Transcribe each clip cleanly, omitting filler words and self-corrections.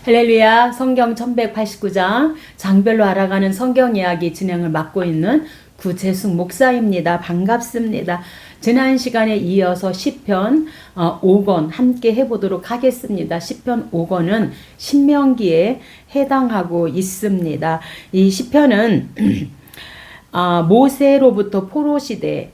할렐루야. 성경 1189장 장별로 알아가는 성경 이야기 진행을 맡고 있는 구재숙 목사입니다. 반갑습니다. 지난 시간에 이어서 시편 5권 함께 해보도록 하겠습니다. 시편 5권은 신명기에 해당하고 있습니다. 이 시편은 모세로부터 포로시대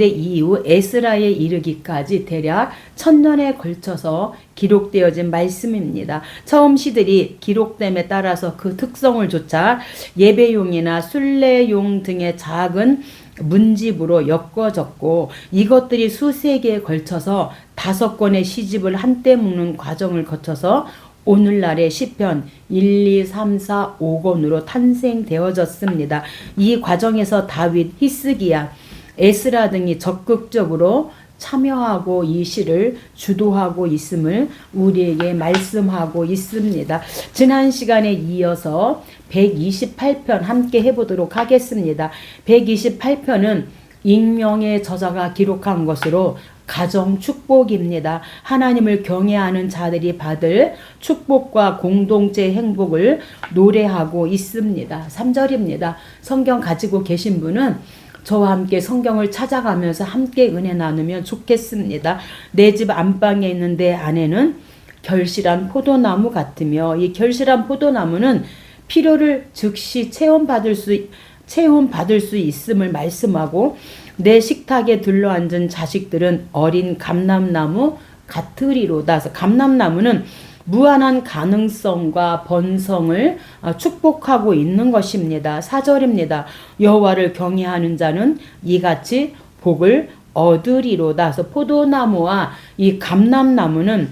이후 에스라에 이르기까지 대략 1000년에 걸쳐서 기록되어진 말씀입니다. 처음 시들이 기록됨에 따라서 그 특성을 조차 예배용이나 순례용 등의 작은 문집으로 엮어졌고, 이것들이 수세 기에 걸쳐서 5권의 시집을 한때 묶는 과정을 거쳐서 오늘날의 시편 1, 2, 3, 4, 5권으로 탄생되어졌습니다. 이 과정에서 다윗, 히스기야, 에스라 등이 적극적으로 참여하고 이 시를 주도하고 있음을 우리에게 말씀하고 있습니다. 지난 시간에 이어서 128편 함께 해보도록 하겠습니다. 128편은 익명의 저자가 기록한 것으로 가정 축복입니다. 하나님을 경외하는 자들이 받을 축복과 공동체 행복을 노래하고 있습니다. 3절입니다. 성경 가지고 계신 분은 저와 함께 성경을 찾아가면서 함께 은혜 나누면 좋겠습니다. 내 집 안방에 있는 내 아내는 결실한 포도나무 같으며, 이 결실한 포도나무는 필요를 즉시 체험받을 수 있음을 말씀하고, 내 식탁에 들러앉은 자식들은 어린 감람나무 같으리로다. 그래서 감람나무는 무한한 가능성과 번성을 축복하고 있는 것입니다. 4절입니다. 여호와를 경외하는 자는 이같이 복을 얻으리로다. 그래서 포도나무와 이 감람나무는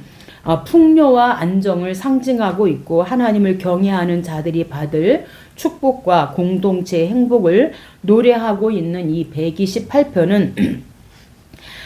풍요와 안정을 상징하고 있고, 하나님을 경외하는 자들이 받을 축복과 공동체의 행복을 노래하고 있는 이 128편은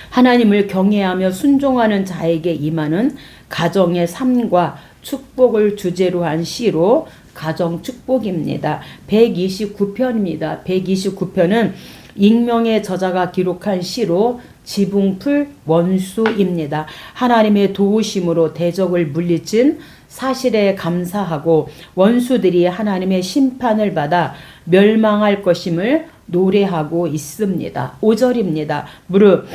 하나님을 경외하며 순종하는 자에게 임하는 가정의 삶과 축복을 주제로 한 시로 가정 축복입니다. 129편입니다. 129편은 익명의 저자가 기록한 시로 지붕풀 원수입니다. 하나님의 도우심으로 대적을 물리친 사실에 감사하고, 원수들이 하나님의 심판을 받아 멸망할 것임을 노래하고 있습니다. 5절입니다. 무릇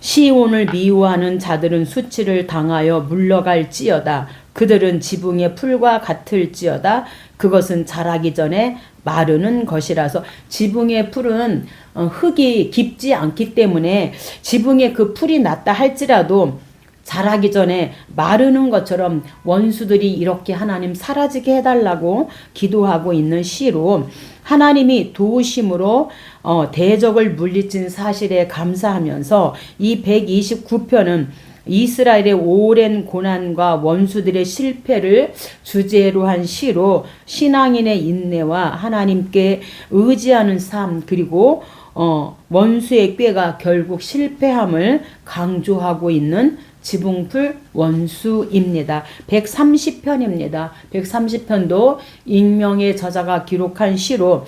시온을 미워하는 자들은 수치를 당하여 물러갈지어다. 그들은 지붕의 풀과 같을지어다. 그것은 자라기 전에 마르는 것이라서, 지붕의 풀은 흙이 깊지 않기 때문에 지붕에 그 풀이 났다 할지라도 자라기 전에 마르는 것처럼 원수들이 이렇게 하나님 사라지게 해달라고 기도하고 있는 시로, 하나님이 도우심으로 대적을 물리친 사실에 감사하면서 이 129편은 이스라엘의 오랜 고난과 원수들의 실패를 주제로 한 시로 신앙인의 인내와 하나님께 의지하는 삶, 그리고 원수의 꾀가 결국 실패함을 강조하고 있는 지붕풀 원수입니다. 130편입니다. 130편도 익명의 저자가 기록한 시로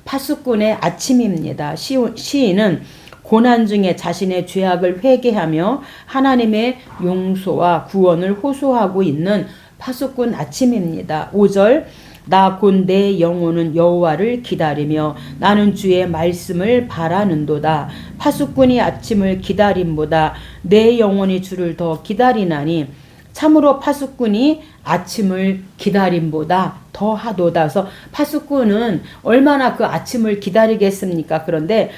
파수꾼의 아침입니다. 시인은 고난 중에 자신의 죄악을 회개하며 하나님의 용서와 구원을 호소하고 있는 파수꾼 아침입니다. 5절, 나 곧 내 영혼은 여호와를 기다리며 나는 주의 말씀을 바라는도다. 파수꾼이 아침을 기다림보다 내 영혼이 주를 더 기다리나니 참으로 파수꾼이 아침을 기다림보다 더하도다. 그래서 파수꾼은 얼마나 그 아침을 기다리겠습니까? 그런데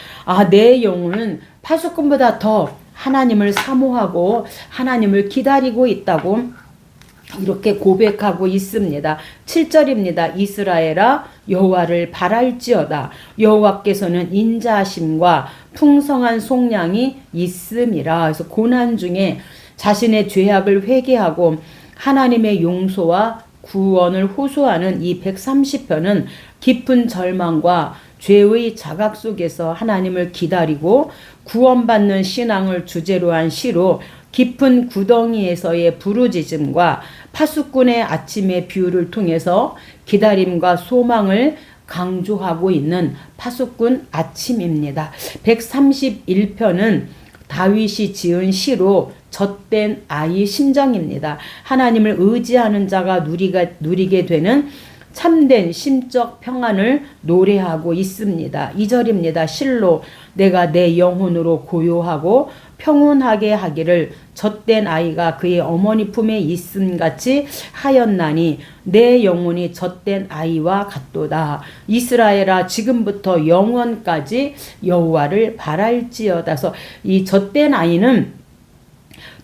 내 영혼은 파수꾼보다 더 하나님을 사모하고 하나님을 기다리고 있다고 이렇게 고백하고 있습니다. 7절입니다. 이스라엘아 여호와를 바랄지어다. 여호와께서는 인자하심과 풍성한 속량이 있음이라. 그래서 고난 중에 자신의 죄악을 회개하고 하나님의 용서와 구원을 호소하는 이 130편은 깊은 절망과 죄의 자각 속에서 하나님을 기다리고 구원받는 신앙을 주제로 한 시로, 깊은 구덩이에서의 부르짖음과 파수꾼의 아침의 비유를 통해서 기다림과 소망을 강조하고 있는 파수꾼 아침입니다. 131편은 다윗이 지은 시로 젖된 아이 심정입니다. 하나님을 의지하는 자가 누리게 되는 참된 심적 평안을 노래하고 있습니다. 2절입니다. 실로 내가 내 영혼으로 고요하고 평온하게 하기를 젖된 아이가 그의 어머니 품에 있음같이 하였나니 내 영혼이 젖된 아이와 같도다. 이스라엘아 지금부터 영원까지 여호와를 바랄지어다. 그래서 이 젖된 아이는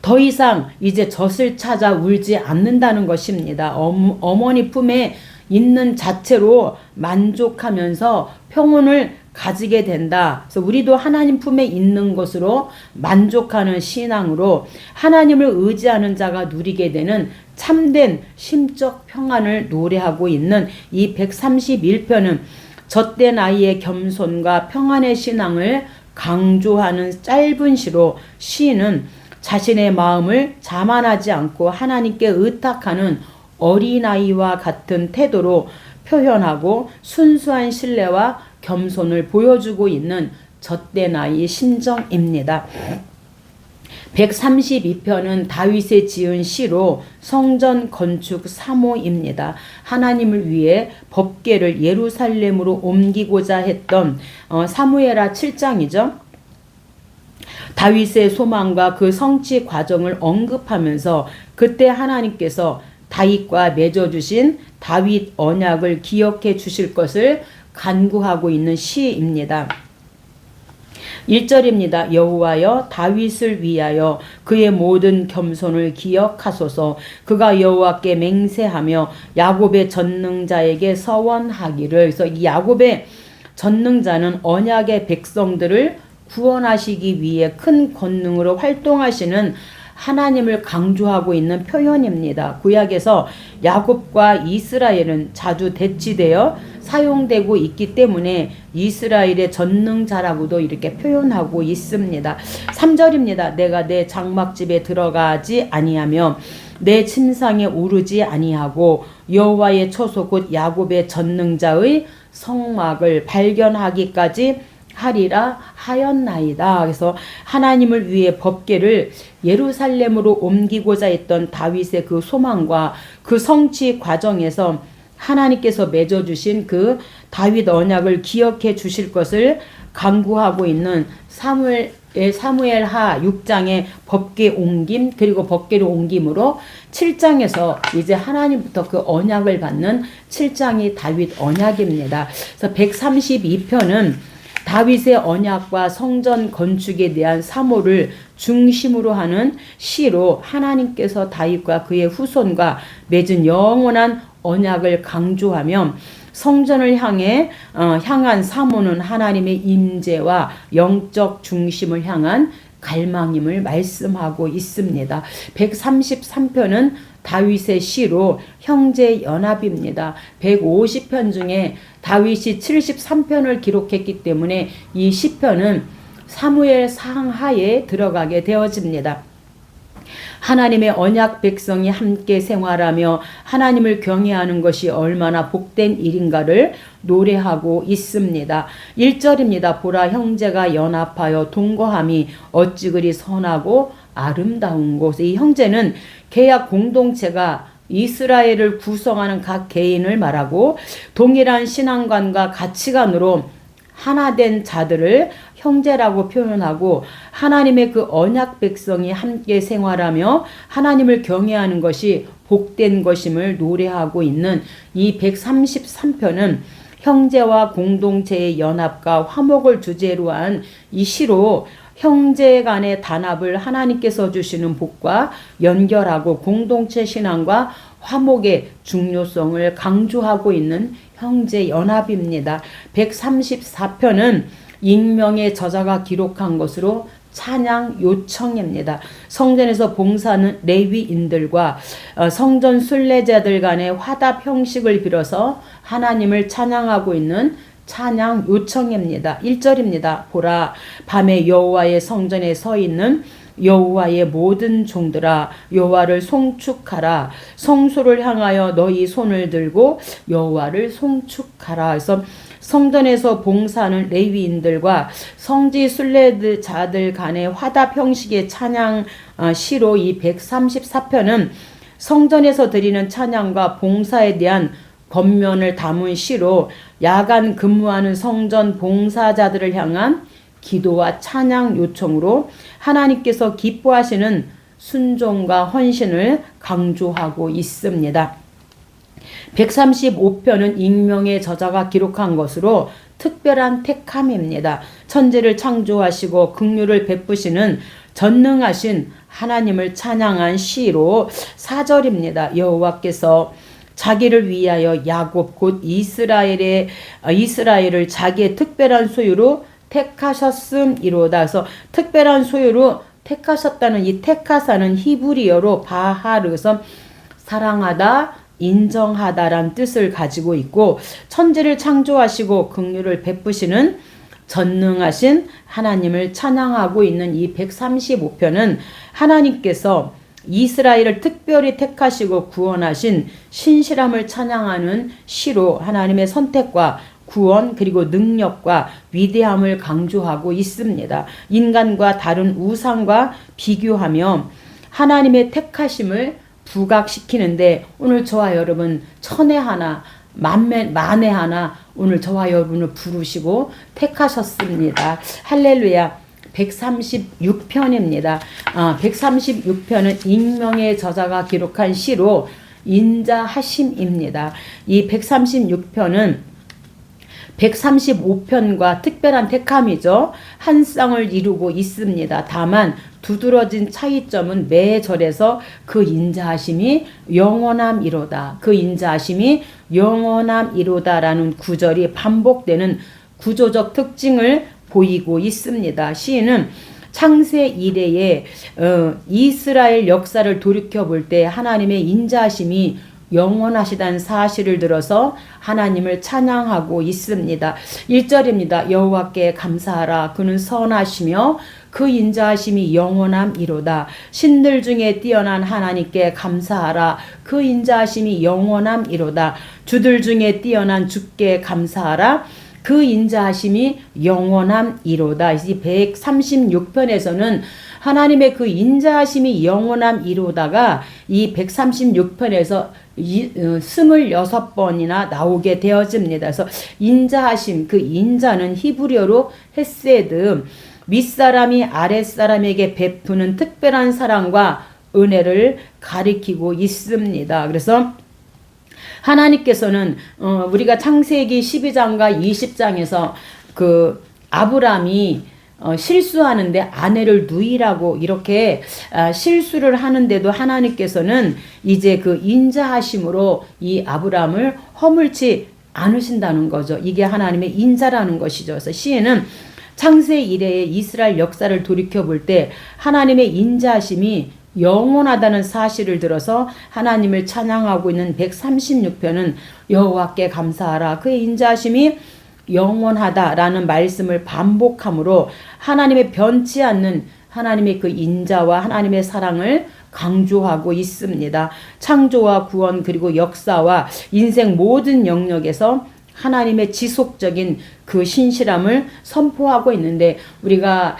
더 이상 이제 젖을 찾아 울지 않는다는 것입니다. 어머니 품에 있는 자체로 만족하면서 평온을 가지게 된다. 그래서 우리도 하나님 품에 있는 것으로 만족하는 신앙으로 하나님을 의지하는 자가 누리게 되는 참된 심적 평안을 노래하고 있는 이 131편은 젖된 아이의 겸손과 평안의 신앙을 강조하는 짧은 시로 시인은 자신의 마음을 자만하지 않고 하나님께 의탁하는 어린아이와 같은 태도로 표현하고 순수한 신뢰와 겸손을 보여주고 있는 젖된 아이의 심정입니다. 132편은 다윗의 지은 시로 성전 건축 사모입니다. 하나님을 위해 법궤를 예루살렘으로 옮기고자 했던 사무엘하 7장이죠. 다윗의 소망과 그 성취 과정을 언급하면서 그때 하나님께서 다윗과 맺어주신 다윗 언약을 기억해 주실 것을 간구하고 있는 시입니다. 1절입니다. 여호와여 다윗을 위하여 그의 모든 겸손을 기억하소서. 그가 여호와께 맹세하며 야곱의 전능자에게 서원하기를. 그래서 이 야곱의 전능자는 언약의 백성들을 구원하시기 위해 큰 권능으로 활동하시는 하나님을 강조하고 있는 표현입니다. 구약에서 야곱과 이스라엘은 자주 대치되어 사용되고 있기 때문에 이스라엘의 전능자라고도 이렇게 표현하고 있습니다. 3절입니다. 내가 내 장막집에 들어가지 아니하며 내 침상에 오르지 아니하고 여호와의 처소 곧 야곱의 전능자의 성막을 발견하기까지 하리라 하였나이다. 그래서 하나님을 위해 법궤를 예루살렘으로 옮기고자 했던 다윗의 그 소망과 그 성취 과정에서 하나님께서 맺어주신 그 다윗 언약을 기억해 주실 것을 강구하고 있는 사무엘하 6장의 법궤 옮김 그리고 법궤를 옮김으로 7장에서 이제 하나님부터 그 언약을 받는 7장이 다윗 언약입니다. 그래서 132편은 다윗의 언약과 성전 건축에 대한 사모를 중심으로 하는 시로 하나님께서 다윗과 그의 후손과 맺은 영원한 언약을 강조하며 성전을 향한 사모는 하나님의 임재와 영적 중심을 향한 갈망임을 말씀하고 있습니다. 133편은 다윗의 시로 형제 연합입니다. 150편 중에 다윗이 73편을 기록했기 때문에 이 시편은 사무엘 상하에 들어가게 되어집니다. 하나님의 언약 백성이 함께 생활하며 하나님을 경외하는 것이 얼마나 복된 일인가를 노래하고 있습니다. 1절입니다. 보라 형제가 연합하여 동거함이 어찌 그리 선하고 아름다운 곳. 이 형제는 계약 공동체가 이스라엘을 구성하는 각 개인을 말하고 동일한 신앙관과 가치관으로 하나된 자들을 형제라고 표현하고 하나님의 그 언약 백성이 함께 생활하며 하나님을 경외하는 것이 복된 것임을 노래하고 있는 이 133편은 형제와 공동체의 연합과 화목을 주제로 한 이 시로 형제 간의 단합을 하나님께서 주시는 복과 연결하고 공동체 신앙과 화목의 중요성을 강조하고 있는 형제 연합입니다. 134편은 익명의 저자가 기록한 것으로 찬양 요청입니다. 성전에서 봉사하는 레위인들과 성전 순례자들 간의 화답 형식을 빌어서 하나님을 찬양하고 있는 찬양 요청입니다. 1절입니다. 보라 밤에 여호와의 성전에 서 있는 여호와의 모든 종들아 여호와를 송축하라. 성소를 향하여 너희 손을 들고 여호와를 송축하라. 그래서 성전에서 봉사하는 레위인들과 성지 순례자들 간의 화답 형식의 찬양 시로 이 134편은 성전에서 드리는 찬양과 봉사에 대한 권면을 담은 시로 야간 근무하는 성전 봉사자들을 향한 기도와 찬양 요청으로 하나님께서 기뻐하시는 순종과 헌신을 강조하고 있습니다. 135편은 익명의 저자가 기록한 것으로 특별한 택함입니다. 천지를 창조하시고 긍휼을 베푸시는 전능하신 하나님을 찬양한 시로 4절입니다. 여호와께서 자기를 위하여 야곱 곧 이스라엘을 자기의 특별한 소유로 택하셨음이로다. 그래서 특별한 소유로 택하셨다는 이 택하사는 히브리어로 바하르서 사랑하다, 인정하다란 뜻을 가지고 있고 천지를 창조하시고 긍휼을 베푸시는 전능하신 하나님을 찬양하고 있는 이 135편은 하나님께서 이스라엘을 특별히 택하시고 구원하신 신실함을 찬양하는 시로 하나님의 선택과 구원 그리고 능력과 위대함을 강조하고 있습니다. 인간과 다른 우상과 비교하며 하나님의 택하심을 부각시키는데 오늘 저와 여러분 천에 하나 만에 하나 오늘 저와 여러분을 부르시고 택하셨습니다. 할렐루야. 136편입니다. 136편은 익명의 저자가 기록한 시로 인자하심입니다. 이 136편은 135편과 특별한 택함이죠. 한 쌍을 이루고 있습니다. 다만 두드러진 차이점은 매 절에서 그 인자하심이 영원함이로다. 그 인자하심이 영원함이로다라는 구절이 반복되는 구조적 특징을 보이고 있습니다. 시인은 창세 이래에 이스라엘 역사를 돌이켜볼 때 하나님의 인자하심이 영원하시다는 사실을 들어서 하나님을 찬양하고 있습니다. 1절입니다. 여호와께 감사하라. 그는 선하시며 그 인자하심이 영원함이로다. 신들 중에 뛰어난 하나님께 감사하라. 그 인자하심이 영원함이로다. 주들 중에 뛰어난 주께 감사하라. 그 인자하심이 영원함이로다. 이 136편에서는 하나님의 그 인자하심이 영원함이로다가 이 136편에서 26번이나 나오게 되어집니다. 그래서 인자하심, 그 인자는 히브리어로 헤세드, 윗사람이 아랫사람에게 베푸는 특별한 사랑과 은혜를 가리키고 있습니다. 그래서 하나님께서는 우리가 창세기 12장과 20장에서 그 아브람이 실수하는데 아내를 누이라고 이렇게 실수를 하는데도 하나님께서는 이제 그 인자하심으로 이 아브람을 허물지 않으신다는 거죠. 이게 하나님의 인자라는 것이죠. 그래서 시인은 창세 이래의 이스라엘 역사를 돌이켜볼 때 하나님의 인자하심이 영원하다는 사실을 들어서 하나님을 찬양하고 있는 136편은 여호와께 감사하라. 그의 인자하심이 영원하다라는 말씀을 반복함으로 하나님의 변치 않는 하나님의 그 인자와 하나님의 사랑을 강조하고 있습니다. 창조와 구원 그리고 역사와 인생 모든 영역에서 하나님의 지속적인 그 신실함을 선포하고 있는데 우리가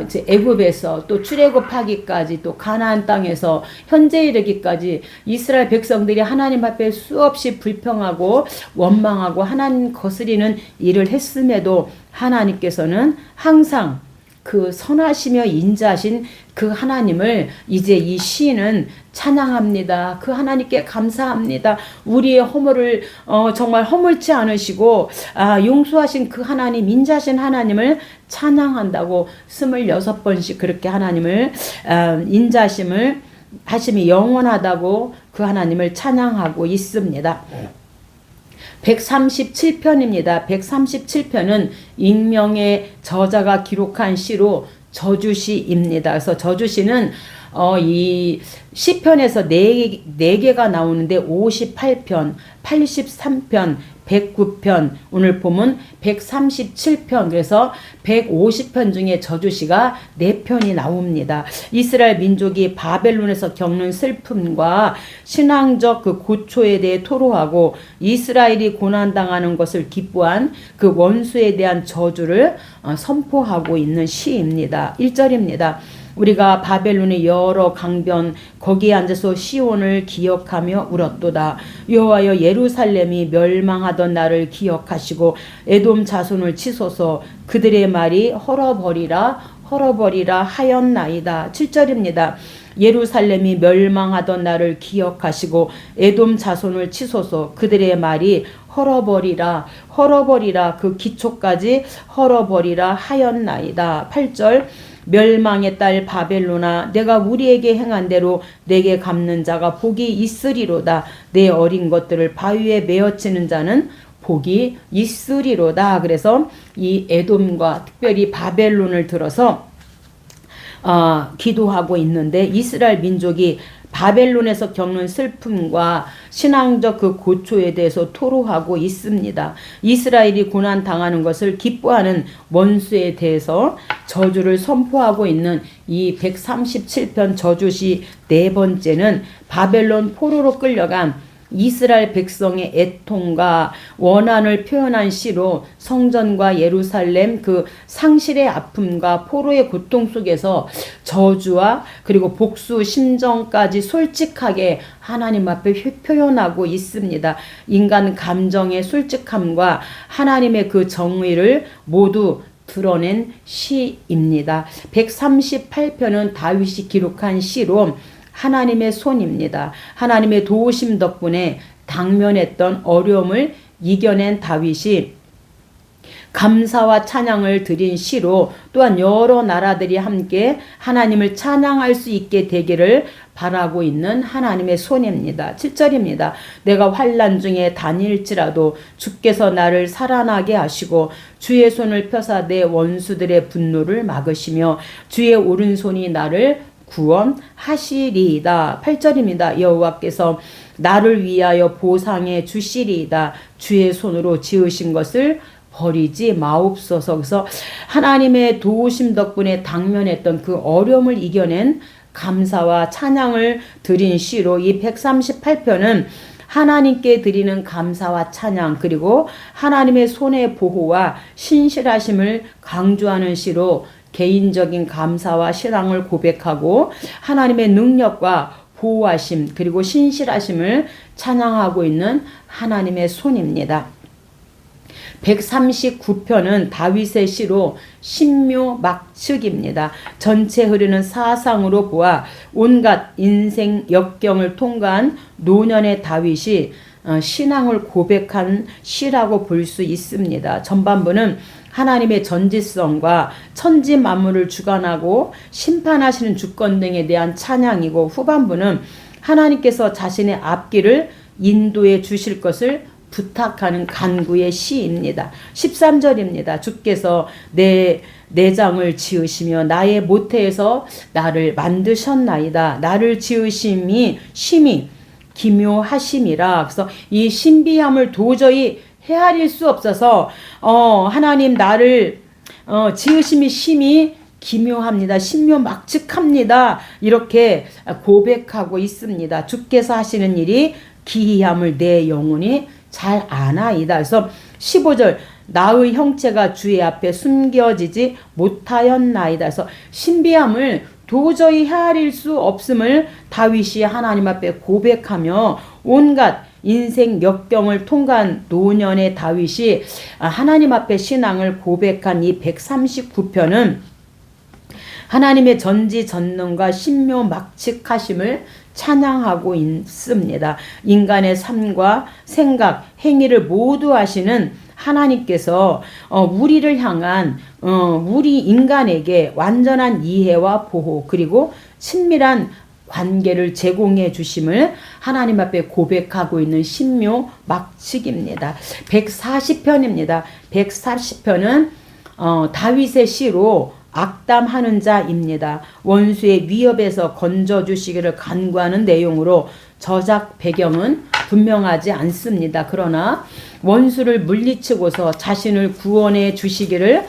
이제 애굽에서 또 출애굽하기까지 또 가나안 땅에서 현재 이르기까지 이스라엘 백성들이 하나님 앞에 수없이 불평하고 원망하고 하나님 거스리는 일을 했음에도 하나님께서는 항상 그 선하시며 인자하신 그 하나님을 이제 이 시인은 찬양합니다. 그 하나님께 감사합니다. 우리의 허물을 정말 허물지 않으시고 용서하신 그 하나님, 인자하신 하나님을 찬양한다고 26번씩 그렇게 하나님을 인자하심을 하심이 영원하다고 그 하나님을 찬양하고 있습니다. 137편입니다. 137편은 익명의 저자가 기록한 시로 저주시입니다. 그래서 저주시는 이 시편에서 4개가 나오는데 58편, 83편, 109편, 오늘 보면 137편, 그래서 150편 중에 저주시가 4편이 나옵니다. 이스라엘 민족이 바벨론에서 겪는 슬픔과 신앙적 그 고초에 대해 토로하고 이스라엘이 고난당하는 것을 기뻐한 그 원수에 대한 저주를 선포하고 있는 시입니다. 1절입니다. 우리가 바벨론의 여러 강변 거기에 앉아서 시온을 기억하며 울었도다. 여호와여, 예루살렘이 멸망하던 날을 기억하시고 에돔 자손을 치소서. 그들의 말이 헐어버리라 하였나이다. 7절입니다. 예루살렘이 멸망하던 날을 기억하시고 에돔 자손을 치소서. 그들의 말이 헐어버리라 그 기초까지 헐어버리라 하였나이다. 8절. 멸망의 딸 바벨론아, 내가 우리에게 행한 대로 내게 갚는 자가 복이 있으리로다. 내 어린 것들을 바위에 메어치는 자는 복이 있으리로다. 그래서 이 에돔과 특별히 바벨론을 들어서 기도하고 있는데, 이스라엘 민족이 바벨론에서 겪는 슬픔과 신앙적 그 고초에 대해서 토로하고 있습니다. 이스라엘이 고난 당하는 것을 기뻐하는 원수에 대해서 저주를 선포하고 있는 이 137편 저주시 4번째는 바벨론 포로로 끌려간 이스라엘 백성의 애통과 원한을 표현한 시로 성전과 예루살렘 그 상실의 아픔과 포로의 고통 속에서 저주와 그리고 복수 심정까지 솔직하게 하나님 앞에 표현하고 있습니다. 인간 감정의 솔직함과 하나님의 그 정의를 모두 드러낸 시입니다. 138편은 다윗이 기록한 시로 하나님의 손입니다. 하나님의 도우심 덕분에 당면했던 어려움을 이겨낸 다윗이 감사와 찬양을 드린 시로 또한 여러 나라들이 함께 하나님을 찬양할 수 있게 되기를 바라고 있는 하나님의 손입니다. 7절입니다. 내가 환난 중에 다닐지라도 주께서 나를 살아나게 하시고 주의 손을 펴사 내 원수들의 분노를 막으시며 주의 오른손이 나를 구원하시리이다. 8절입니다. 여호와께서 나를 위하여 보상해 주시리이다. 주의 손으로 지으신 것을 버리지 마옵소서. 그래서 하나님의 도우심 덕분에 당면했던 그 어려움을 이겨낸 감사와 찬양을 드린 시로 이 138편은 하나님께 드리는 감사와 찬양, 그리고 하나님의 손의 보호와 신실하심을 강조하는 시로 개인적인 감사와 신앙을 고백하고 하나님의 능력과 보호하심 그리고 신실하심을 찬양하고 있는 하나님의 손입니다. 139편은 다윗의 시로 신묘 막측입니다. 전체 흐르는 사상으로 보아 온갖 인생 역경을 통과한 노년의 다윗이 신앙을 고백한 시라고 볼 수 있습니다. 전반부는 하나님의 전지성과 천지 만물을 주관하고 심판하시는 주권 등에 대한 찬양이고, 후반부는 하나님께서 자신의 앞길을 인도해 주실 것을 부탁하는 간구의 시입니다. 13절입니다. 주께서 내 내장을 지으시며 나의 모태에서 나를 만드셨나이다. 나를 지으심이 심히 기묘하심이라. 그래서 이 신비함을 도저히 헤아릴 수 없어서 하나님 나를 지으심이 심히 기묘합니다. 신묘막측합니다. 이렇게 고백하고 있습니다. 주께서 하시는 일이 기이함을 내 영혼이 잘 아나이다. 그래서 15절 나의 형체가 주의 앞에 숨겨지지 못하였나이다. 그래서 신비함을 도저히 헤아릴 수 없음을 다윗이 하나님 앞에 고백하며 온갖 인생 역경을 통과한 노년의 다윗이 하나님 앞에 신앙을 고백한 이 139편은 하나님의 전지전능과 신묘막측하심을 찬양하고 있습니다. 인간의 삶과 생각, 행위를 모두 하시는 하나님께서 우리를 향한 우리 인간에게 완전한 이해와 보호 그리고 친밀한 관계를 제공해 주심을 하나님 앞에 고백하고 있는 신묘막측입니다. 140편입니다. 140편은 다윗의 시로 악담하는 자입니다. 원수의 위협에서 건져주시기를 간구하는 내용으로 저작 배경은 분명하지 않습니다. 그러나 원수를 물리치고서 자신을 구원해 주시기를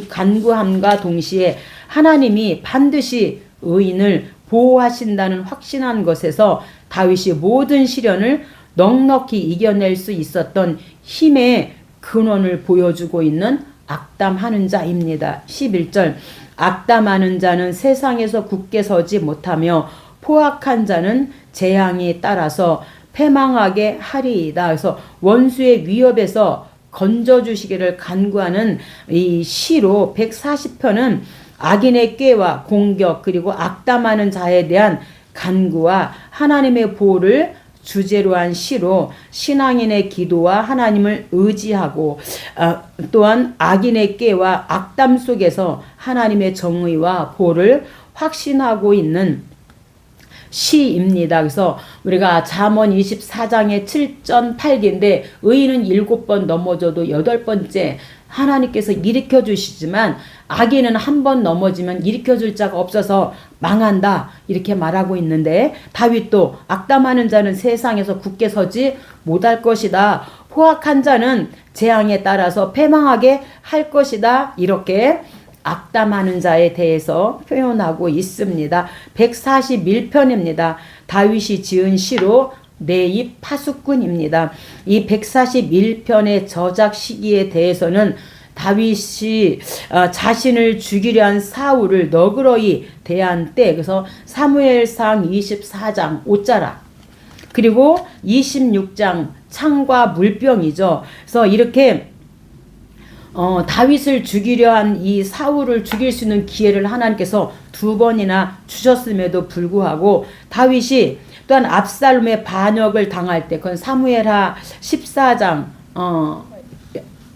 간구함과 동시에 하나님이 반드시 의인을 보호하신다는 확신한 것에서 다윗이 모든 시련을 넉넉히 이겨낼 수 있었던 힘의 근원을 보여주고 있는 악담하는 자입니다. 11절 악담하는 자는 세상에서 굳게 서지 못하며 포악한 자는 재앙이 따라서 패망하게 하리이다. 그래서 원수의 위협에서 건져주시기를 간구하는 이 시로 140편은 악인의 꾀와 공격 그리고 악담하는 자에 대한 간구와 하나님의 보호를 주제로 한 시로 신앙인의 기도와 하나님을 의지하고 또한 악인의 꾀와 악담 속에서 하나님의 정의와 보호를 확신하고 있는 시입니다. 그래서 우리가 잠언 24장의 7전 8기인데 의인은 7번 넘어져도 8번째 하나님께서 일으켜 주시지만 악인은 한 번 넘어지면 일으켜 줄 자가 없어서 망한다 이렇게 말하고 있는데 다윗도 악담하는 자는 세상에서 굳게 서지 못할 것이다. 포악한 자는 재앙에 따라서 패망하게 할 것이다. 이렇게 악담하는 자에 대해서 표현하고 있습니다. 141편입니다. 다윗이 지은 시로 내 입 파수꾼입니다. 이 141편의 저작 시기에 대해서는 다윗이 자신을 죽이려 한 사울을 너그러이 대한 때, 그래서 사무엘상 24장 옷자락 그리고 26장 창과 물병이죠. 그래서 이렇게 다윗을 죽이려 한 이 사울을 죽일 수 있는 기회를 하나님께서 2번이나 주셨음에도 불구하고 다윗이 또한 압살롬의 반역을 당할 때 그건 사무엘하 14장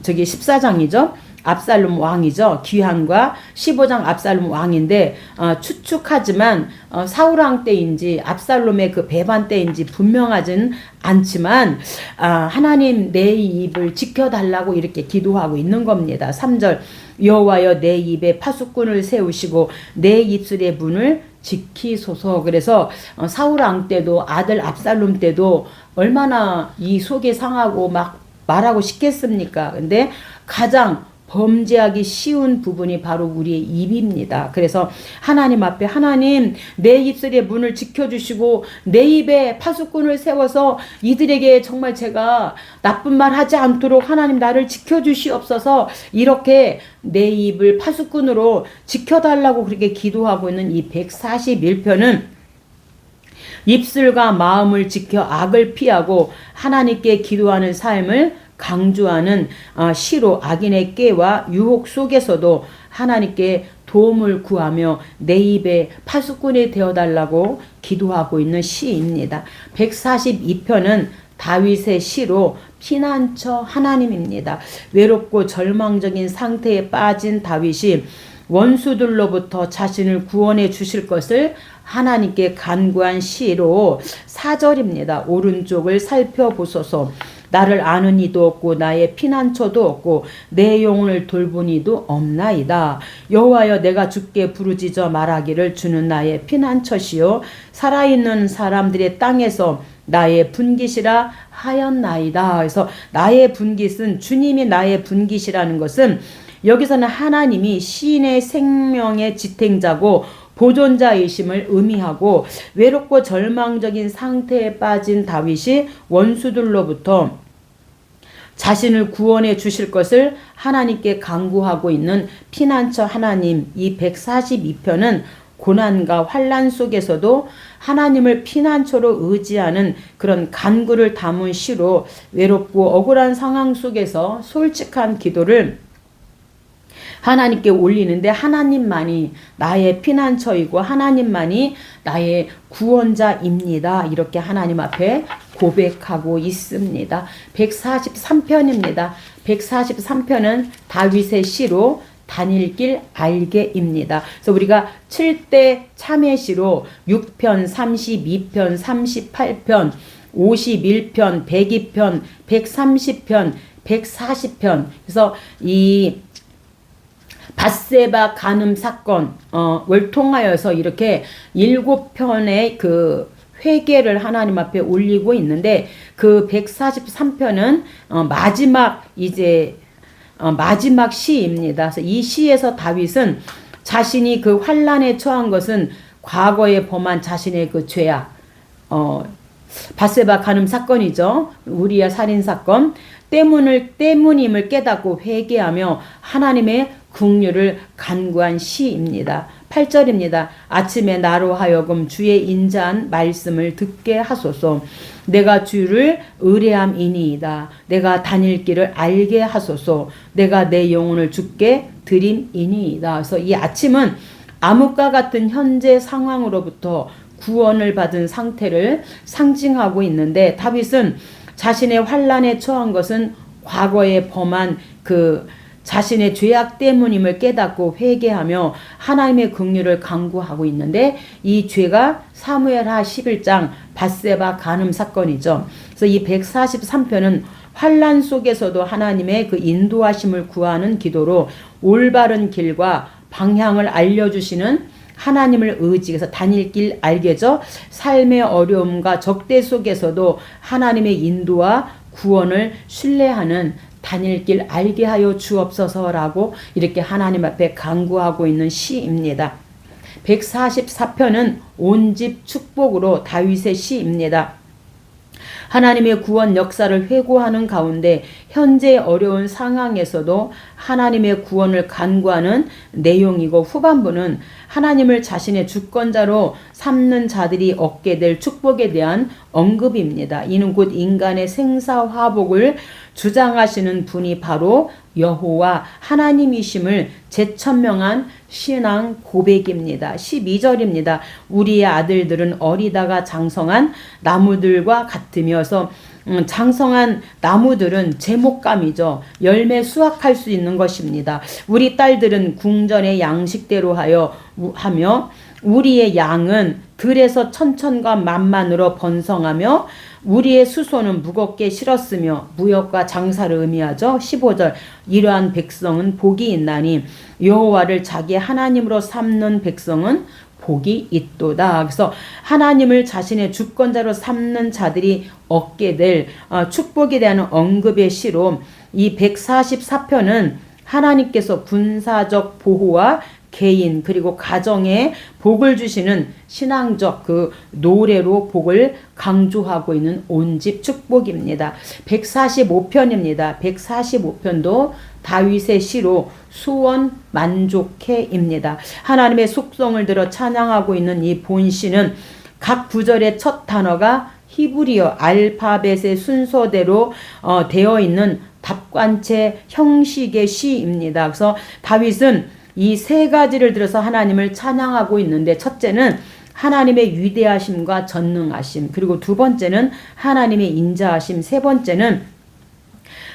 14장이죠. 압살롬 왕이죠. 귀한과 15장 압살롬 왕인데 추측하지만 사울왕 때인지 압살롬의 그 배반 때인지 분명하진 않지만 하나님 내 입을 지켜달라고 이렇게 기도하고 있는 겁니다. 3절 여호와여 내 입에 파수꾼을 세우시고 내 입술의 문을 지키소서. 그래서 사울왕 때도 아들 압살롬 때도 얼마나 이 속이 상하고 막 말하고 싶겠습니까? 근데 가장 범죄하기 쉬운 부분이 바로 우리의 입입니다. 그래서 하나님 앞에 하나님 내 입술의 문을 지켜주시고 내 입에 파수꾼을 세워서 이들에게 정말 제가 나쁜 말 하지 않도록 하나님 나를 지켜주시옵소서 이렇게 내 입을 파수꾼으로 지켜달라고 그렇게 기도하고 있는 이 141편은 입술과 마음을 지켜 악을 피하고 하나님께 기도하는 삶을 강조하는 시로 악인의 꾀와 유혹 속에서도 하나님께 도움을 구하며 내 입에 파수꾼이 되어달라고 기도하고 있는 시입니다. 142편은 다윗의 시로 피난처 하나님입니다. 외롭고 절망적인 상태에 빠진 다윗이 원수들로부터 자신을 구원해 주실 것을 하나님께 간구한 시로 4절입니다. 오른쪽을 살펴보소서. 나를 아는 이도 없고 나의 피난처도 없고 내 영혼을 돌본 이도 없나이다. 여호와여 내가 주께 부르짖어 말하기를 주는 나의 피난처시요 살아있는 사람들의 땅에서 나의 분깃이라 하였나이다. 그래서 나의 분깃은 주님이 나의 분깃이라는 것은 여기서는 하나님이 시인의 생명의 지탱자고 보존자이심을 의미하고 외롭고 절망적인 상태에 빠진 다윗이 원수들로부터 자신을 구원해 주실 것을 하나님께 간구하고 있는 피난처 하나님. 이 142편은 고난과 환난 속에서도 하나님을 피난처로 의지하는 그런 간구를 담은 시로 외롭고 억울한 상황 속에서 솔직한 기도를 하나님께 올리는데 하나님만이 나의 피난처이고 하나님만이 나의 구원자입니다. 이렇게 하나님 앞에 고백하고 있습니다. 143편입니다. 143편은 다윗의 시로 다닐길 알게입니다. 그래서 우리가 7대 참회시로 6편, 32편, 38편, 51편, 102편, 130편, 140편 그래서 이 밧세바 간음 사건 를 통하여서 이렇게 7편의 그 회개를 하나님 앞에 올리고 있는데 그 143편은 마지막 시입니다. 그래서 이 시에서 다윗은 자신이 그 환난에 처한 것은 과거에 범한 자신의 그 죄악, 밧세바 간음 사건이죠. 우리야 살인 사건 때문임을 깨닫고 회개하며 하나님의 긍휼을 간구한 시입니다. 8절입니다. 아침에 나로 하여금 주의 인자한 말씀을 듣게 하소서. 내가 주를 의뢰함이니이다. 내가 다닐 길을 알게 하소서. 내가 내 영혼을 주께 드림이니이다. 그래서 이 아침은 암흑과 같은 현재 상황으로부터 구원을 받은 상태를 상징하고 있는데 다윗은 자신의 환난에 처한 것은 과거에 범한 그 자신의 죄악 때문임을 깨닫고 회개하며 하나님의 긍휼을 간구하고 있는데 이 죄가 사무엘하 11장 밧세바 간음 사건이죠. 그래서 이 143편은 환난 속에서도 하나님의 그 인도하심을 구하는 기도로 올바른 길과 방향을 알려주시는 하나님을 의지해서 다닐 길 알게죠. 삶의 어려움과 적대 속에서도 하나님의 인도와 구원을 신뢰하는 다닐 길 알게 하여 주옵소서라고 이렇게 하나님 앞에 간구하고 있는 시입니다. 144편은 온집 축복으로 다윗의 시입니다. 하나님의 구원 역사를 회고하는 가운데 현재 어려운 상황에서도 하나님의 구원을 간구하는 내용이고 후반부는 하나님을 자신의 주권자로 삼는 자들이 얻게 될 축복에 대한 언급입니다. 이는 곧 인간의 생사화복을 주장하시는 분이 바로 여호와 하나님이심을 재천명한 신앙 고백입니다. 12절입니다. 우리의 아들들은 어리다가 장성한 나무들과 같으며서 장성한 나무들은 제목감이죠. 열매 수확할 수 있는 것입니다. 우리 딸들은 궁전의 양식대로 하며 우리의 양은 들에서 천천과 만만으로 번성하며 우리의 수소는 무겁게 실었으며 무역과 장사를 의미하죠. 15절 이러한 백성은 복이 있나니 여호와를 자기 하나님으로 삼는 백성은 복이 있도다. 그래서 하나님을 자신의 주권자로 삼는 자들이 얻게 될 축복에 대한 언급의 시로 이 144편은 하나님께서 군사적 보호와 개인 그리고 가정에 복을 주시는 신앙적 그 노래로 복을 강조하고 있는 온집 축복입니다. 145편입니다. 145편도 다윗의 시로 수원 만족해입니다. 하나님의 속성을 들어 찬양하고 있는 이 본시는 각 구절의 첫 단어가 히브리어 알파벳의 순서대로 되어 있는 답관체 형식의 시입니다. 그래서 다윗은 이 세 가지를 들어서 하나님을 찬양하고 있는데 첫째는 하나님의 위대하심과 전능하심, 그리고 두 번째는 하나님의 인자하심, 세 번째는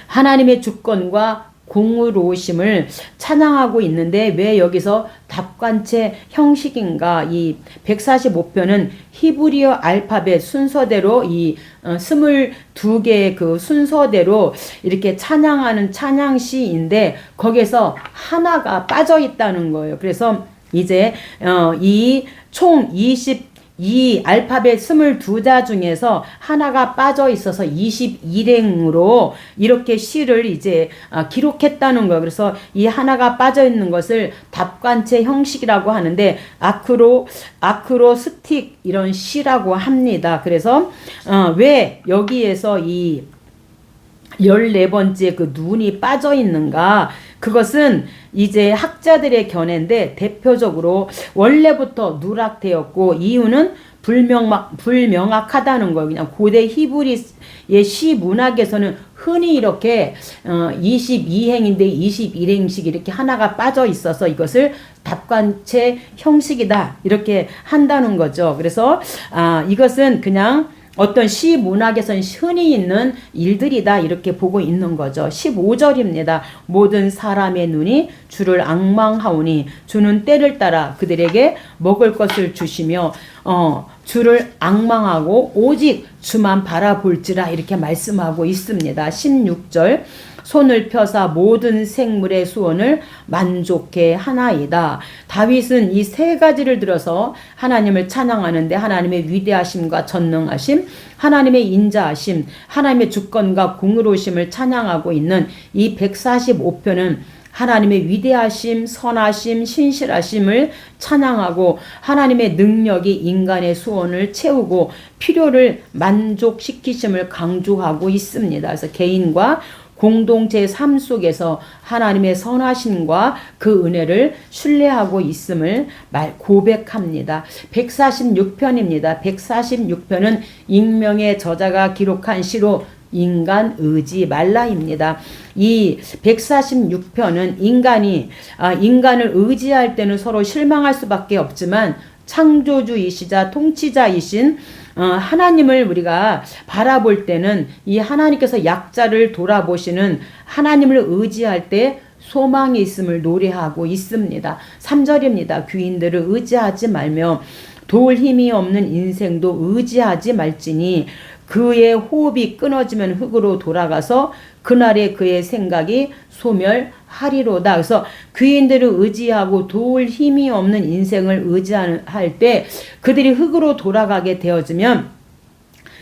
하나님의 주권과 공의로우심을 찬양하고 있는데 왜 여기서 답관체 형식인가? 이 145편은 히브리어 알파벳 순서대로 이 22개의 그 순서대로 이렇게 찬양하는 찬양시인데 거기서 하나가 빠져 있다는 거예요. 그래서 이제 이 총 22 알파벳 22자 중에서 하나가 빠져 있어서 21행으로 이렇게 시를 이제 기록했다는 거예요. 그래서 이 하나가 빠져 있는 것을 답관체 형식이라고 하는데 아크로스틱 이런 시라고 합니다. 그래서 왜 여기에서 이 14번째 그 눈이 빠져 있는가? 그것은 이제 학자들의 견해인데 대표적으로 원래부터 누락되었고 이유는 불명확하다는 거예요. 그냥 고대 히브리의 시 문학에서는 흔히 이렇게 22행인데 21행씩 이렇게 하나가 빠져 있어서 이것을 답관체 형식이다 이렇게 한다는 거죠. 그래서 이것은 그냥 어떤 시 문학에서는 흔히 있는 일들이다 이렇게 보고 있는 거죠. 15절입니다. 모든 사람의 눈이 주를 앙망하오니 주는 때를 따라 그들에게 먹을 것을 주시며 주를 앙망하고 오직 주만 바라볼지라 이렇게 말씀하고 있습니다. 16절 손을 펴사 모든 생물의 소원을 만족해 하나이다. 다윗은 이 세 가지를 들어서 하나님을 찬양하는데 하나님의 위대하심과 전능하심, 하나님의 인자하심, 하나님의 주권과 공의로우심을 찬양하고 있는 이 145편은 하나님의 위대하심, 선하심, 신실하심을 찬양하고 하나님의 능력이 인간의 소원을 채우고 필요를 만족시키심을 강조하고 있습니다. 그래서 개인과 공동체의 삶 속에서 하나님의 선하심과 그 은혜를 신뢰하고 있음을 고백합니다. 146편입니다. 146편은 익명의 저자가 기록한 시로 인간 의지 말라입니다. 이 146편은 인간을 의지할 때는 서로 실망할 수밖에 없지만 창조주이시자 통치자이신 하나님을 우리가 바라볼 때는 이 하나님께서 약자를 돌아보시는 하나님을 의지할 때 소망이 있음을 노래하고 있습니다. 3절입니다. 귀인들을 의지하지 말며 도울 힘이 없는 인생도 의지하지 말지니 그의 호흡이 끊어지면 흙으로 돌아가서 그날에 그의 생각이 소멸하리로다. 그래서 귀인들을 의지하고 도울 힘이 없는 인생을 의지할 때 그들이 흙으로 돌아가게 되어지면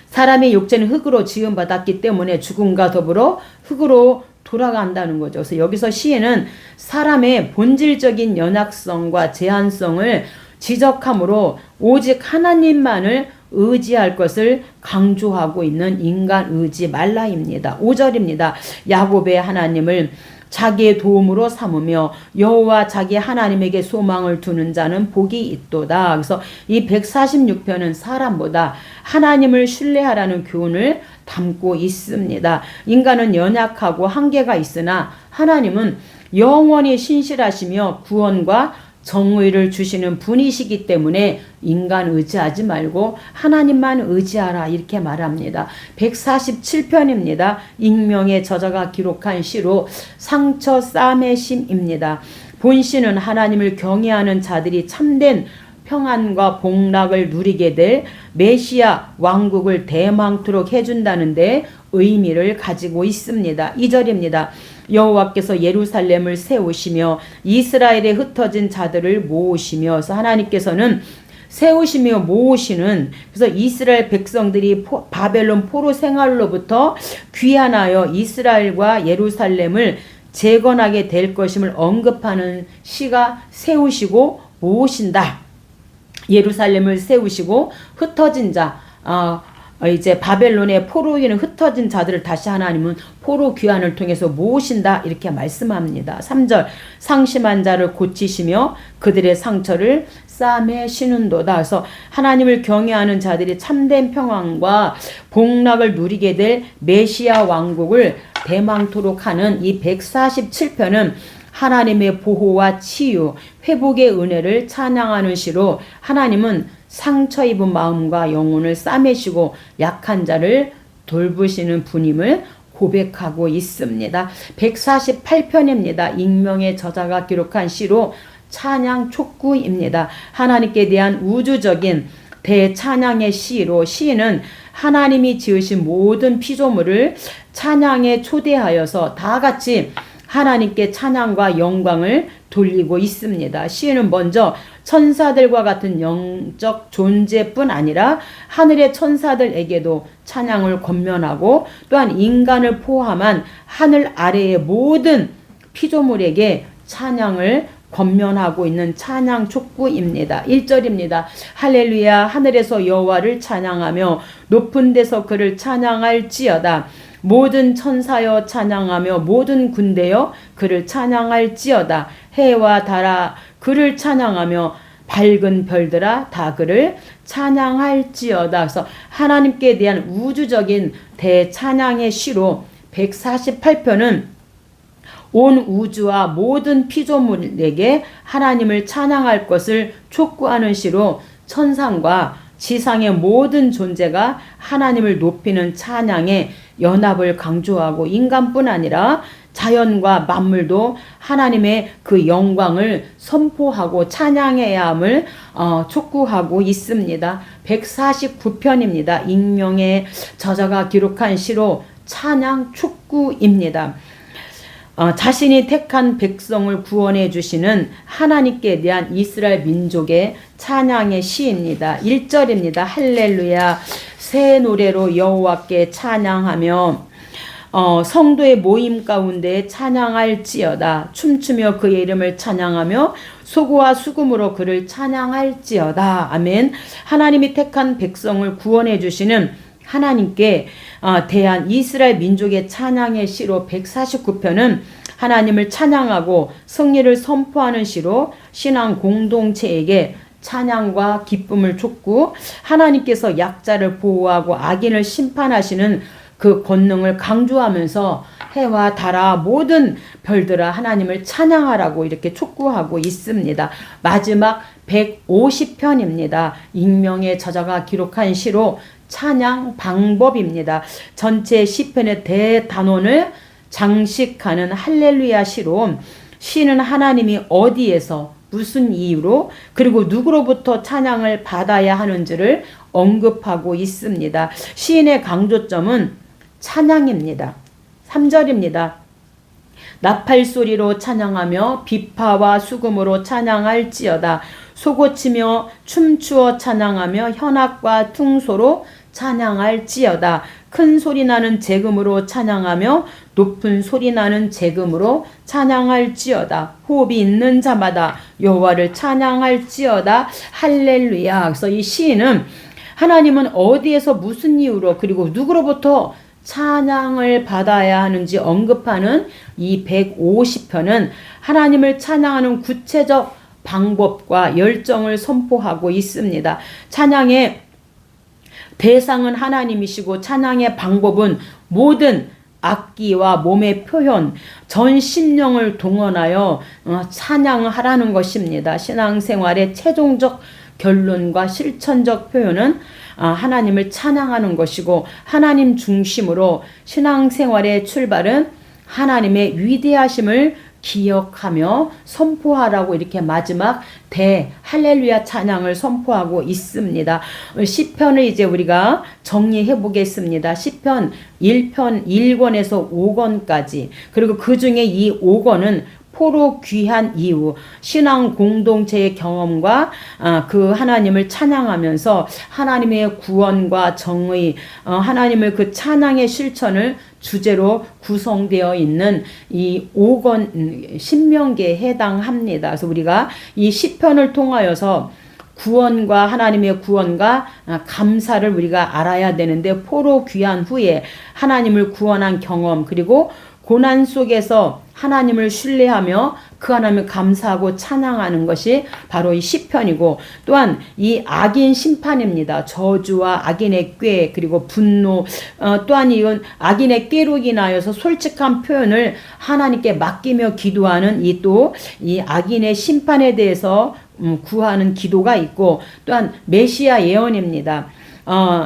사람의 육체는 흙으로 지음받았기 때문에 죽음과 더불어 흙으로 돌아간다는 거죠. 그래서 여기서 시인은 사람의 본질적인 연약성과 제한성을 지적하므로 오직 하나님만을 의지할 것을 강조하고 있는 인간 의지 말라입니다. 5절입니다. 야곱의 하나님을 자기의 도움으로 삼으며 여호와 자기 하나님에게 소망을 두는 자는 복이 있도다. 그래서 이 146편은 사람보다 하나님을 신뢰하라는 교훈을 담고 있습니다. 인간은 연약하고 한계가 있으나 하나님은 영원히 신실하시며 구원과 정의를 주시는 분이시기 때문에 인간 의지하지 말고 하나님만 의지하라 이렇게 말합니다. 147편입니다. 익명의 저자가 기록한 시로 상처 싸움의 심입니다. 본시는 하나님을 경외하는 자들이 참된 평안과 복락을 누리게 될 메시아 왕국을 대망토록 해준다는데 의미를 가지고 있습니다. 2절입니다. 여호와께서 예루살렘을 세우시며 이스라엘에 흩어진 자들을 모으시며, 그래서 하나님께서는 세우시며 모으시는, 그래서 이스라엘 백성들이 바벨론 포로 생활로부터 귀환하여 이스라엘과 예루살렘을 재건하게 될 것임을 언급하는 시가 세우시고 모으신다. 예루살렘을 세우시고 흩어진 자, 이제 바벨론의 포로 인해 흩어진 자들을 다시 하나님은 포로 귀환을 통해서 모으신다 이렇게 말씀합니다. 3절 상심한 자를 고치시며 그들의 상처를 싸매시는도다. 그래서 하나님을 경외하는 자들이 참된 평안과 복락을 누리게 될 메시아 왕국을 대망토록 하는 이 147편은 하나님의 보호와 치유, 회복의 은혜를 찬양하는 시로 하나님은 상처 입은 마음과 영혼을 싸매시고 약한 자를 돌보시는 분임을 고백하고 있습니다. 148편입니다. 익명의 저자가 기록한 시로 찬양 촉구입니다. 하나님께 대한 우주적인 대찬양의 시로 시인은 하나님이 지으신 모든 피조물을 찬양에 초대하여서 다 같이 하나님께 찬양과 영광을 돌리고 있습니다. 시인은 먼저 천사들과 같은 영적 존재뿐 아니라 하늘의 천사들에게도 찬양을 권면하고 또한 인간을 포함한 하늘 아래의 모든 피조물에게 찬양을 권면하고 있는 찬양 촉구입니다. 1절입니다. 할렐루야 하늘에서 여호와를 찬양하며 높은 데서 그를 찬양할지어다. 모든 천사여 찬양하며 모든 군대여 그를 찬양할지어다. 해와 달아 그를 찬양하며 밝은 별들아 다 그를 찬양할지어다. 그래서 하나님께 대한 우주적인 대찬양의 시로 148편은 온 우주와 모든 피조물에게 하나님을 찬양할 것을 촉구하는 시로 천상과 지상의 모든 존재가 하나님을 높이는 찬양의 연합을 강조하고 인간뿐 아니라 자연과 만물도 하나님의 그 영광을 선포하고 찬양해야 함을 촉구하고 있습니다. 149편입니다. 익명의 저자가 기록한 시로 찬양 촉구입니다. 자신이 택한 백성을 구원해 주시는 하나님께 대한 이스라엘 민족의 찬양의 시입니다. 1절입니다. 할렐루야 새 노래로 여호와께 찬양하며 성도의 모임 가운데 찬양할지어다. 춤추며 그의 이름을 찬양하며 소고와 수금으로 그를 찬양할지어다. 아멘. 하나님이 택한 백성을 구원해 주시는 하나님께 대한 이스라엘 민족의 찬양의 시로 149편은 하나님을 찬양하고 승리를 선포하는 시로 신앙 공동체에게 찬양과 기쁨을 줬고, 하나님께서 약자를 보호하고 악인을 심판하시는 그 권능을 강조하면서 해와 달아 모든 별들아 하나님을 찬양하라고 이렇게 촉구하고 있습니다. 마지막 150편입니다. 익명의 저자가 기록한 시로 찬양 방법입니다. 전체 시편의 대단원을 장식하는 할렐루야 시로 시는 하나님이 어디에서 무슨 이유로 그리고 누구로부터 찬양을 받아야 하는지를 언급하고 있습니다. 시인의 강조점은 찬양입니다. 3절입니다. 나팔소리로 찬양하며 비파와 수금으로 찬양할지어다. 소고치며 춤추어 찬양하며 현악과 퉁소로 찬양할지어다. 큰 소리 나는 재금으로 찬양하며 높은 소리 나는 재금으로 찬양할지어다. 호흡이 있는 자마다 여호와를 찬양할지어다. 할렐루야. 그래서 이 시인은 하나님은 어디에서 무슨 이유로 그리고 누구로부터 찬양을 받아야 하는지 언급하는 이 150편은 하나님을 찬양하는 구체적 방법과 열정을 선포하고 있습니다. 찬양의 대상은 하나님이시고 찬양의 방법은 모든 악기와 몸의 표현, 전 심령을 동원하여 찬양하라는 것입니다. 신앙생활의 최종적 결론과 실천적 표현은 하나님을 찬양하는 것이고, 하나님 중심으로 신앙생활의 출발은 하나님의 위대하심을 기억하며 선포하라고 이렇게 마지막 할렐루야 찬양을 선포하고 있습니다. 시편을 이제 우리가 정리해 보겠습니다. 시편 1편 1권에서 5권까지, 그리고 그 중에 이 5권은 포로 귀한 이유, 신앙 공동체의 경험과 그 하나님을 찬양하면서 하나님의 구원과 정의, 하나님을 그 찬양의 실천을 주제로 구성되어 있는 이 5권 신명기에 해당합니다. 그래서 우리가 이 시편을 통하여서 구원과 하나님의 구원과 감사를 우리가 알아야 되는데, 포로 귀한 후에 하나님을 구원한 경험, 그리고 고난 속에서 하나님을 신뢰하며 그 하나님을 감사하고 찬양하는 것이 바로 이 시편이고, 또한 이 악인 심판입니다. 저주와 악인의 꾀, 그리고 분노, 또한 이건 악인의 꾀로 인하여서 솔직한 표현을 하나님께 맡기며 기도하는 이 악인의 심판에 대해서 구하는 기도가 있고, 또한 메시아 예언입니다.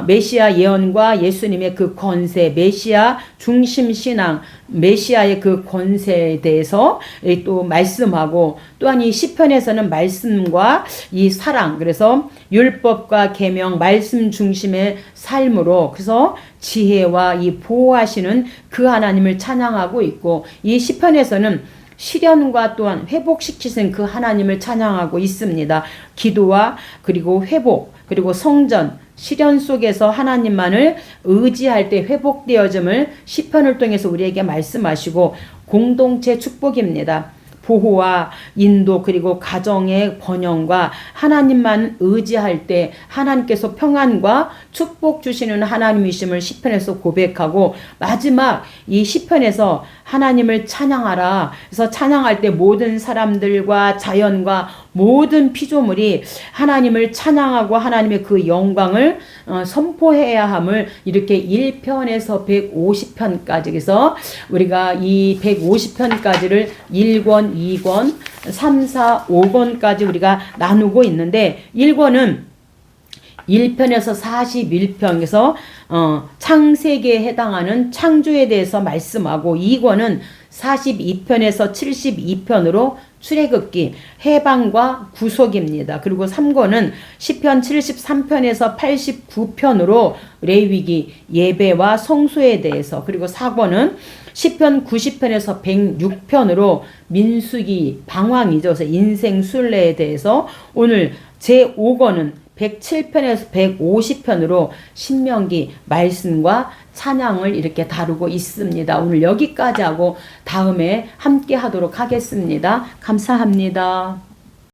메시아 예언과 예수님의 그 권세, 메시아 중심 신앙, 메시아의 그 권세에 대해서 또 말씀하고, 또한 이 시편에서는 말씀과 이 사랑, 그래서 율법과 계명, 말씀 중심의 삶으로, 그래서 지혜와 이 보호하시는 그 하나님을 찬양하고 있고, 이 시편에서는 시련과 또한 회복시키신 그 하나님을 찬양하고 있습니다. 기도와 그리고 회복, 그리고 성전, 시련 속에서 하나님만을 의지할 때 회복되어짐을 시편을 통해서 우리에게 말씀하시고, 공동체 축복입니다. 보호와 인도, 그리고 가정의 번영과 하나님만 의지할 때 하나님께서 평안과 축복 주시는 하나님이심을 시편에서 고백하고, 마지막 이 시편에서 하나님을 찬양하라. 그래서 찬양할 때 모든 사람들과 자연과 모든 피조물이 하나님을 찬양하고 하나님의 그 영광을 선포해야 함을 이렇게 1편에서 150편까지, 그래서 우리가 이 150편까지를 1권, 2권, 3, 4, 5권까지 우리가 나누고 있는데, 1권은 1편에서 41편에서 창세기에 해당하는 창조에 대해서 말씀하고, 2권은 42편에서 72편으로 출애굽기, 해방과 구속입니다. 그리고 3권은 시편 73편에서 89편으로 레위기, 예배와 성소에 대해서, 그리고 4권은 시편 90편에서 106편으로 민수기 방황이죠. 그래서 인생 순례에 대해서 오늘 제5권은 107편에서 150편으로 신명기 말씀과 찬양을 이렇게 다루고 있습니다. 오늘 여기까지 하고 다음에 함께 하도록 하겠습니다. 감사합니다.